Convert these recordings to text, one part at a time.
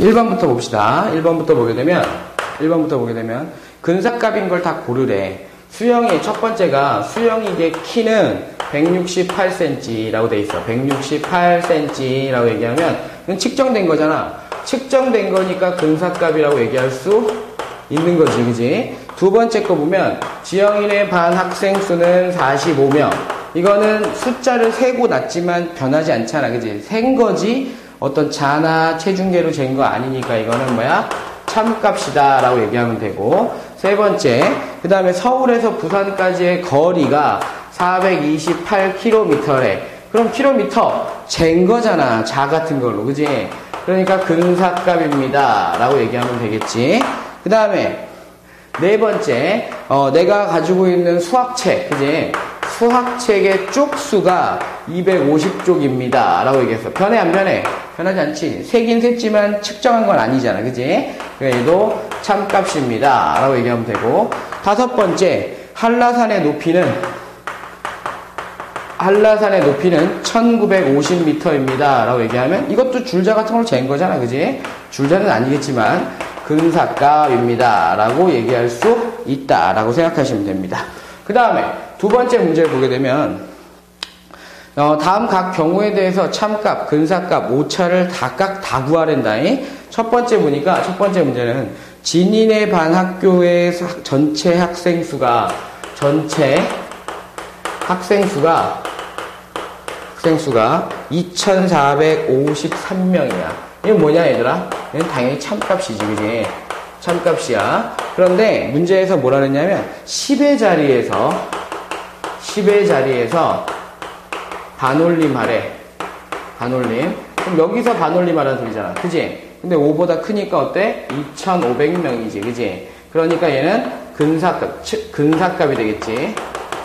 1번부터 봅시다. 1번부터 보게 되면 근사값인 걸 다 고르래. 수영이 첫 번째가 수영이의 키는 168cm라고 돼 있어. 168cm라고 얘기하면 이건 측정된 거잖아. 측정된 거니까 근사값이라고 얘기할 수 있는 거지, 그지? 두 번째 거 보면 지영이네 반 학생 수는 45명. 이거는 숫자를 세고 났지만 변하지 않잖아, 그지? 센 거지 어떤 자나 체중계로 잰 거 아니니까 이거는 뭐야? 참값이다 라고 얘기하면 되고. 세 번째, 그 다음에 서울에서 부산까지의 거리가 428km래. 그럼 킬로미터 잰 거잖아, 자 같은 걸로, 그지? 그러니까 근사값입니다 라고 얘기하면 되겠지. 그 다음에 네 번째, 내가 가지고 있는 수학책, 그지? 수학책의 쪽수가 250쪽입니다 라고 얘기했어. 변해 안 변해? 변하지 않지. 세긴 셌지만 측정한 건 아니잖아, 그지? 얘도 참값입니다 라고 얘기하면 되고. 다섯 번째, 한라산의 높이는 1950m입니다 라고 얘기하면 이것도 줄자 같은 걸 잰 거잖아, 그지? 줄자는 아니겠지만 근사값입니다 라고 얘기할 수 있다 라고 생각하시면 됩니다. 그 다음에 두 번째 문제를 보게 되면 다음 각 경우에 대해서 참값, 근사값, 오차를 각각 다 구하랜다. 첫 번째 보니까 첫 번째 문제는 진인의 반 학교의 전체 학생 수가 2,453명이야. 이건 뭐냐, 얘들아? 이건 당연히 참값이지, 그지? 참값이야. 그런데 문제에서 뭐라 그랬냐면 10의 자리에서 반올림 하래. 반올림. 그럼 여기서 반올림 하라는 소리잖아, 그지? 근데 5보다 크니까 어때? 2,500명이지, 그지? 그러니까 얘는 근사값이 되겠지.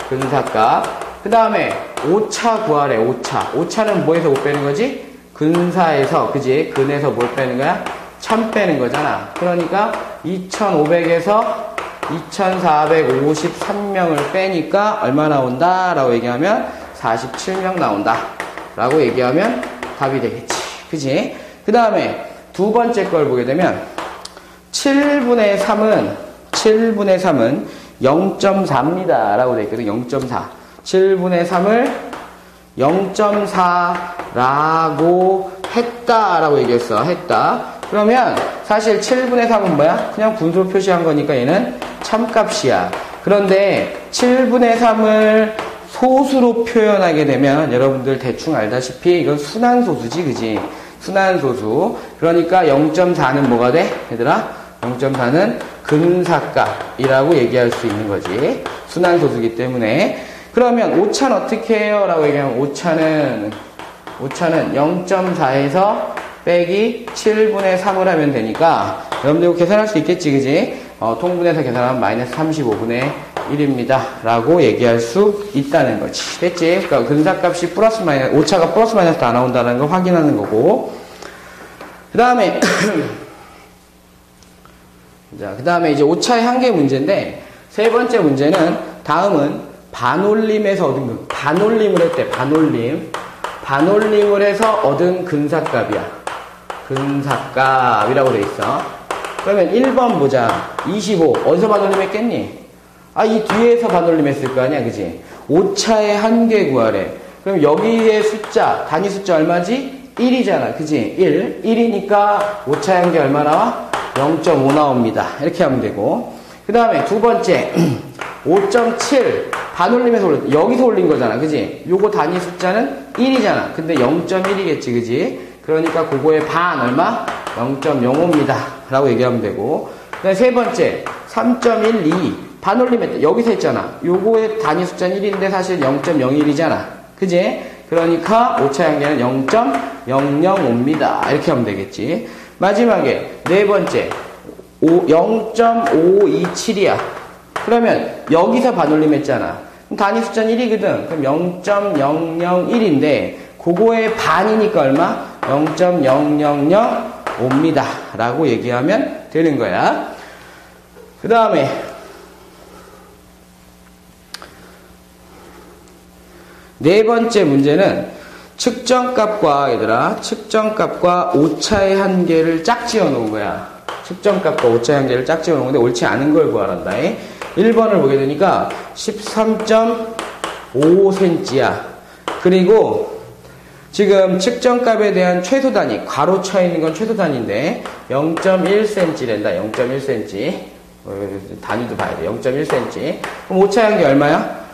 근사값. 그 다음에 오차 구하래. 오차는 뭐에서 못 빼는 거지? 근사에서, 그지? 근에서 뭘 빼는 거야? 참 빼는 거잖아. 그러니까 2,500에서 2,453명을 빼니까 얼마 나온다? 라고 얘기하면 47명 나온다 라고 얘기하면 답이 되겠지, 그지? 그 다음에 두 번째 걸 보게 되면 7분의 3은 0.4입니다 라고 되어 있거든. 0.4. 7분의 3을 0.4라고 했다라고 얘기했어. 그러면 사실 7분의 3은 뭐야? 그냥 분수로 표시한 거니까 얘는 참값이야. 그런데 7분의 3을 소수로 표현하게 되면 여러분들 대충 알다시피 이건 순환소수지, 그지? 순환소수. 그러니까 0.4는 뭐가 돼? 얘들아? 0.4는 근사값이라고 얘기할 수 있는 거지. 순환소수기 때문에. 그러면 오차는 어떻게 해요? 라고 얘기하면 오차는 0.4에서 빼기 7분의 3을 하면 되니까 여러분들 이거 계산할 수 있겠지, 그지? 통분해서 계산하면 마이너스 35분의 1입니다 라고 얘기할 수 있다는 거지. 됐지? 그러니까 근사값이 플러스 마이너스, 오차가 플러스 마이너스 다 나온다는 걸 확인하는 거고. 그 다음에 자, 그 다음에 이제 오차의 한계 문제인데, 세 번째 문제는, 다음은 반올림에서 얻은 반올림을 했대. 반올림을 해서 얻은 근사값이야. 근사값이라고 돼 있어. 그러면 1번 보자. 25. 어디서 반올림 했겠니? 이 뒤에서 반올림 했을 거 아니야, 그지? 오차의 한계 구하래. 그럼 여기에 숫자, 단위 숫자 얼마지? 1이잖아, 그지? 1이니까 오차의 한계 얼마 나와? 0.5 나옵니다. 이렇게 하면 되고. 그 다음에 두 번째, 5.7. 반올림에서 올렸다. 여기서 올린 거잖아, 그지? 요거 단위 숫자는 1이잖아. 근데 0.1이겠지, 그지? 그러니까 그거의 반 얼마? 0.05입니다. 라고 얘기하면 되고. 그 다음에 세 번째, 3.12. 반올림했다. 여기서 했잖아. 요거의 단위 숫자는 1인데 사실 0.01이잖아. 그지? 그러니까 오차의 한계는 0.005입니다. 이렇게 하면 되겠지. 마지막에 네 번째 0.527이야. 그러면 여기서 반올림 했잖아. 단위 숫자는 1이거든. 그럼 0.001인데 그거의 반이니까 얼마? 0.0005입니다 라고 얘기하면 되는 거야. 그 다음에 네 번째 문제는 측정값과 얘들아, 측정값과 오차의 한계를 짝지어 놓은 거야. 측정값과 오차의 한계를 짝지어 놓은 건데 옳지 않은 걸 구하란다. 1번을 보게 되니까 13.55cm야. 그리고 지금 측정값에 대한 최소 단위, 괄호 쳐 있는 건 최소 단위인데 0.1cm랜다. 0.1cm. 단위도 봐야 돼. 0.1cm. 그럼 오차의 한계 얼마야?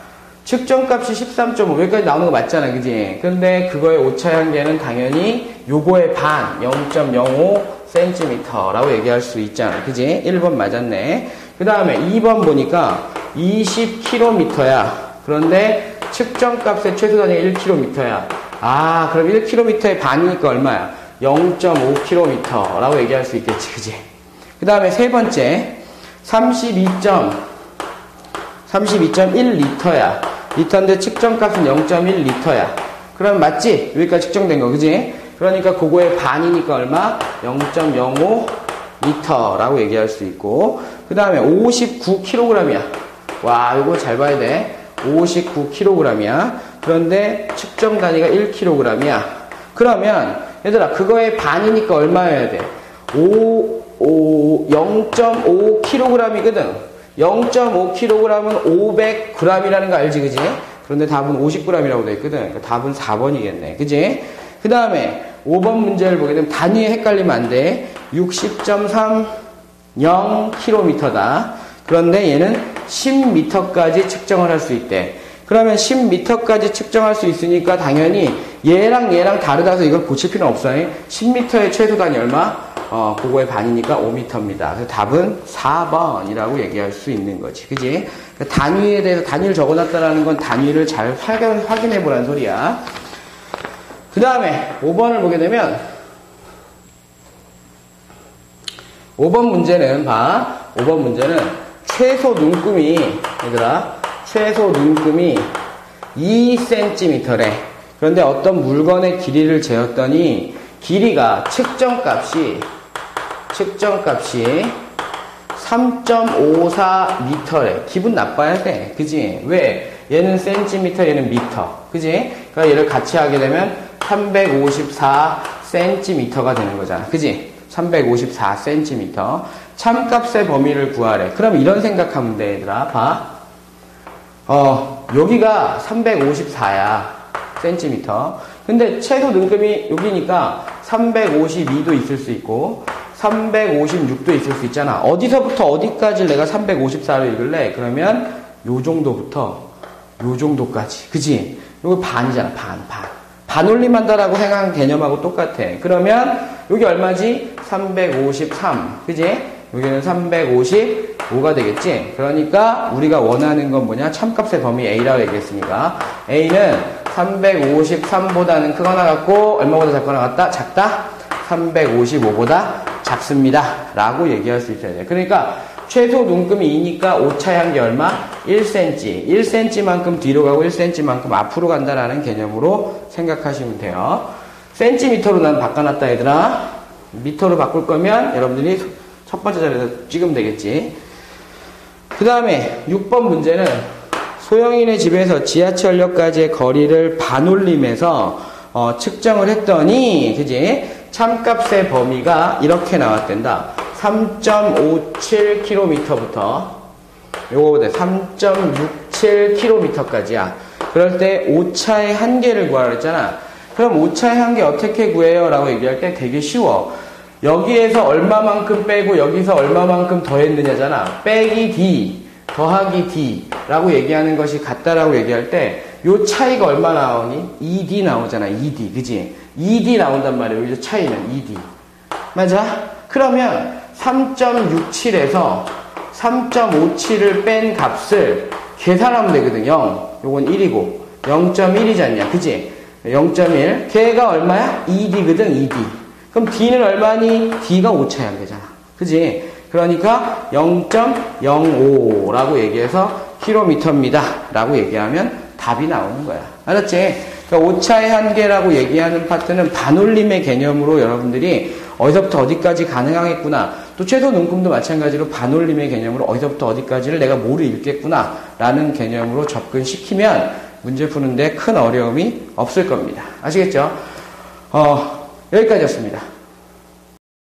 측정값이 13.5. 여기까지 나오는 거 맞잖아. 그지? 근데 그거의 오차의 한계는 당연히 요거의 반, 0.05cm라고 얘기할 수 있잖아. 그지? 1번 맞았네. 그 다음에 2번 보니까 20km야. 그런데 측정값의 최소 단위가 1km야. 아, 그럼 1km의 반이니까 얼마야? 0.5km라고 얘기할 수 있겠지. 그지? 그 다음에 세 번째, 32.1L야. 리터인데 측정값은 0.1L야. 그럼 맞지? 여기까지 측정된 거, 그지? 그러니까 그거의 반이니까 얼마? 0.05L라고 얘기할 수 있고, 그 다음에 59kg이야. 와, 이거 잘 봐야 돼. 59kg이야. 그런데 측정 단위가 1kg이야. 그러면 얘들아, 그거의 반이니까 얼마여야 돼? 0.5kg이거든. 0.5kg은 500g이라는 거 알지, 그지? 그런데 답은 50g이라고 돼 있거든. 그러니까 답은 4번이겠네, 그지? 그 다음에 5번 문제를 보게 되면 단위에 헷갈리면 안 돼. 60.30km다. 그런데 얘는 10m까지 측정을 할 수 있대. 그러면 10m까지 측정할 수 있으니까 당연히 얘랑 다르다서 이걸 고칠 필요는 없어. 10m의 최소 단위 얼마? 그거의 반이니까 5m입니다. 그래서 답은 4번이라고 얘기할 수 있는 거지. 그지? 그러니까 단위에 대해서 단위를 적어놨다는 건 단위를 잘 확인해 보라는 소리야. 그 다음에 5번을 보게 되면 5번 문제는 봐. 5번 문제는 최소 눈금이 얘들아 최소 눈금이 2cm래. 그런데 어떤 물건의 길이를 재었더니 길이가 측정값이 3.54m래. 기분 나빠야 돼. 그지? 왜? 얘는 센티미터, 얘는 미터. 그지? 그러니까 얘를 같이 하게 되면 354cm가 되는 거잖아. 그지? 354cm. 참값의 범위를 구하래. 그럼 이런 생각하면 돼, 얘들아. 봐. 여기가 354야. 센티미터. 근데 최소 눈금이 여기니까 352도 있을 수 있고 356도 있을 수 있잖아. 어디서부터 어디까지 내가 354로 읽을래? 그러면 요 정도부터 요 정도까지. 그지? 요거 반이잖아. 반. 반올림한다라고 생각한 개념하고 똑같아. 그러면 여기 얼마지? 353. 그지? 여기는 355가 되겠지? 그러니까 우리가 원하는 건 뭐냐? 참값의 범위 A라고 얘기했으니까 A는 353보다는 크거나 같고 얼마보다 작거나 같다? 작다? 355보다 작습니다. 라고 얘기할 수 있어야 돼. 그러니까 최소 눈금이 2니까 오차의 한계 얼마? 1cm. 1cm만큼 뒤로 가고 1cm만큼 앞으로 간다라는 개념으로 생각하시면 돼요. 센티미터로 난 바꿔놨다 얘들아. 미터로 바꿀 거면 여러분들이 첫 번째 자리에서 찍으면 되겠지. 그 다음에 6번 문제는 소영이네 집에서 지하철역까지의 거리를 반올림해서 측정을 했더니 그지? 참값의 범위가 이렇게 나왔댄다. 3.57km부터 요거보다 3.67km까지야. 그럴 때 오차의 한계를 구하라 했잖아. 그럼 오차의 한계 어떻게 구해요? 라고 얘기할 때 되게 쉬워. 여기에서 얼마만큼 빼고 여기서 얼마만큼 더했느냐잖아. 빼기 D, 더하기 D 라고 얘기하는 것이 같다라고 얘기할 때 요 차이가 얼마 나오니? 2D 나오잖아. 2D. 그지? 2D 나온단 말이에요. 여기서 차이는 2D. 맞아? 그러면 3.67에서 3.57을 뺀 값을 계산하면 되거든. 0. 요건 1이고 0.1이잖냐. 그지? 0.1. 걔가 얼마야? 2D거든. 2D. 그럼 D는 얼마니? D가 오차의 한계잖아. 그지? 그러니까 0.05라고 얘기해서 킬로미터입니다. 라고 얘기하면 답이 나오는 거야. 알았지? 그러니까 오차의 한계라고 얘기하는 파트는 반올림의 개념으로 여러분들이 어디서부터 어디까지 가능하겠구나. 또 최소 눈금도 마찬가지로 반올림의 개념으로 어디서부터 어디까지를 내가 뭐를 읽겠구나. 라는 개념으로 접근시키면 문제 푸는데 큰 어려움이 없을 겁니다. 아시겠죠? 여기까지였습니다.